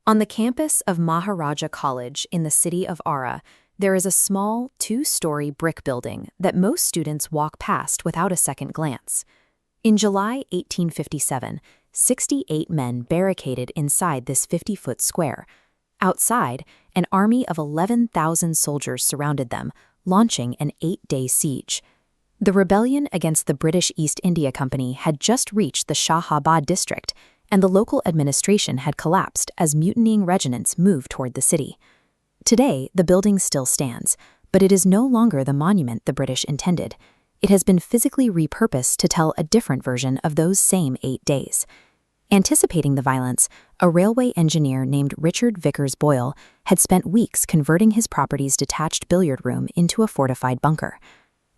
On the campus of Maharaja College in the city of Arrah, there is a small, two-story brick building that most students walk past without a second glance. In July 1857, 68 men barricaded inside this 50-foot square. Outside, an army of 11,000 soldiers surrounded them, launching an 8-day siege. The rebellion against the British East India Company had just reached the Shahabad district, and the local administration had collapsed as mutinying regiments moved toward the city. Today, the building still stands, but it is no longer the monument the British intended. It has been physically repurposed to tell a different version of those same 8 days. Anticipating the violence, a railway engineer named Richard Vickers Boyle had spent weeks converting his property's detached billiard room into a fortified bunker.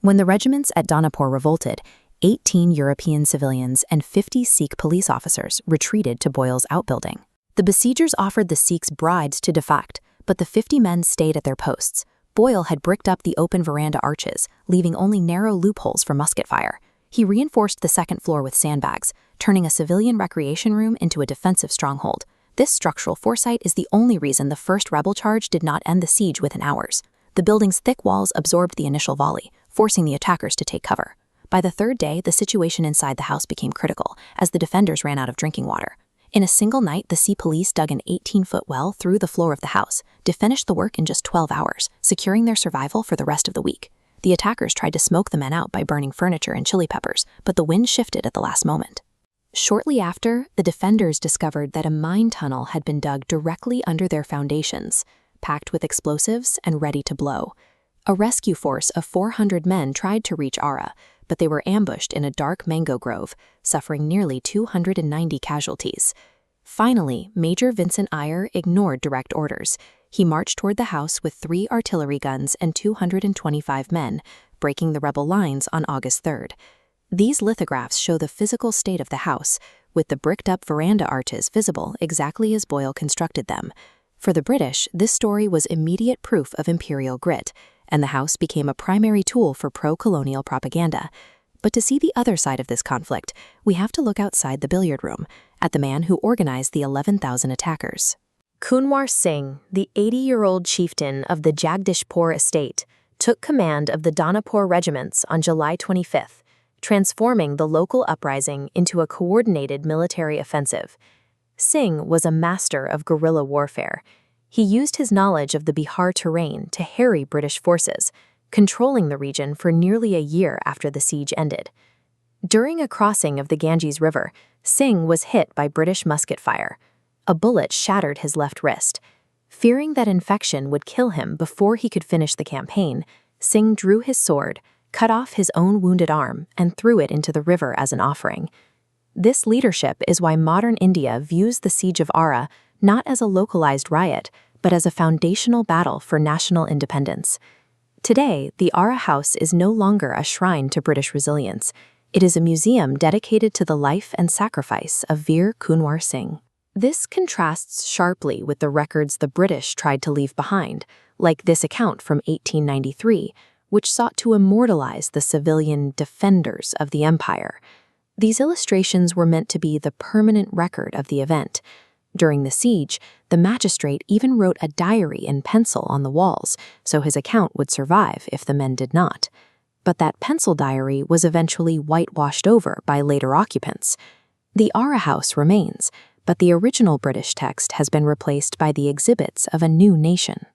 When the regiments at Donapur revolted, 18 European civilians and 50 Sikh police officers retreated to Boyle's outbuilding. The besiegers offered the Sikhs bribes to defect, but the 50 men stayed at their posts. Boyle had bricked up the open veranda arches, leaving only narrow loopholes for musket fire. He reinforced the second floor with sandbags, turning a civilian recreation room into a defensive stronghold. This structural foresight is the only reason the first rebel charge did not end the siege within hours. The building's thick walls absorbed the initial volley, forcing the attackers to take cover. By the third day, the situation inside the house became critical, as the defenders ran out of drinking water. In a single night, the Sea Police dug an 18-foot well through the floor of the house, to finish the work in just 12 hours, securing their survival for the rest of the week. The attackers tried to smoke the men out by burning furniture and chili peppers, but the wind shifted at the last moment. Shortly after, the defenders discovered that a mine tunnel had been dug directly under their foundations, packed with explosives and ready to blow. A rescue force of 400 men tried to reach Arrah, but they were ambushed in a dark mango grove, suffering nearly 290 casualties. Finally, Major Vincent Eyre ignored direct orders. He marched toward the house with 3 artillery guns and 225 men, breaking the rebel lines on August 3rd. These lithographs show the physical state of the house, with the bricked-up veranda arches visible exactly as Boyle constructed them. For the British, this story was immediate proof of imperial grit, and the house became a primary tool for pro-colonial propaganda. But to see the other side of this conflict, we have to look outside the billiard room, at the man who organized the 11,000 attackers. Kunwar Singh, the 80-year-old chieftain of the Jagdishpur estate, took command of the Donapur regiments on July 25th, transforming the local uprising into a coordinated military offensive. Singh was a master of guerrilla warfare. He used his knowledge of the Bihar terrain to harry British forces, controlling the region for nearly a year after the siege ended. During a crossing of the Ganges River, Singh was hit by British musket fire. A bullet shattered his left wrist. Fearing that infection would kill him before he could finish the campaign, Singh drew his sword, cut off his own wounded arm, and threw it into the river as an offering. This leadership is why modern India views the Siege of Arrah not as a localized riot, but as a foundational battle for national independence. Today, the Arrah House is no longer a shrine to British resilience. It is a museum dedicated to the life and sacrifice of Veer Kunwar Singh. This contrasts sharply with the records the British tried to leave behind, like this account from 1893, which sought to immortalize the civilian defenders of the empire. These illustrations were meant to be the permanent record of the event. During the siege, the magistrate even wrote a diary in pencil on the walls, so his account would survive if the men did not. But that pencil diary was eventually whitewashed over by later occupants. The Arrah House remains, but the original British text has been replaced by the exhibits of a new nation.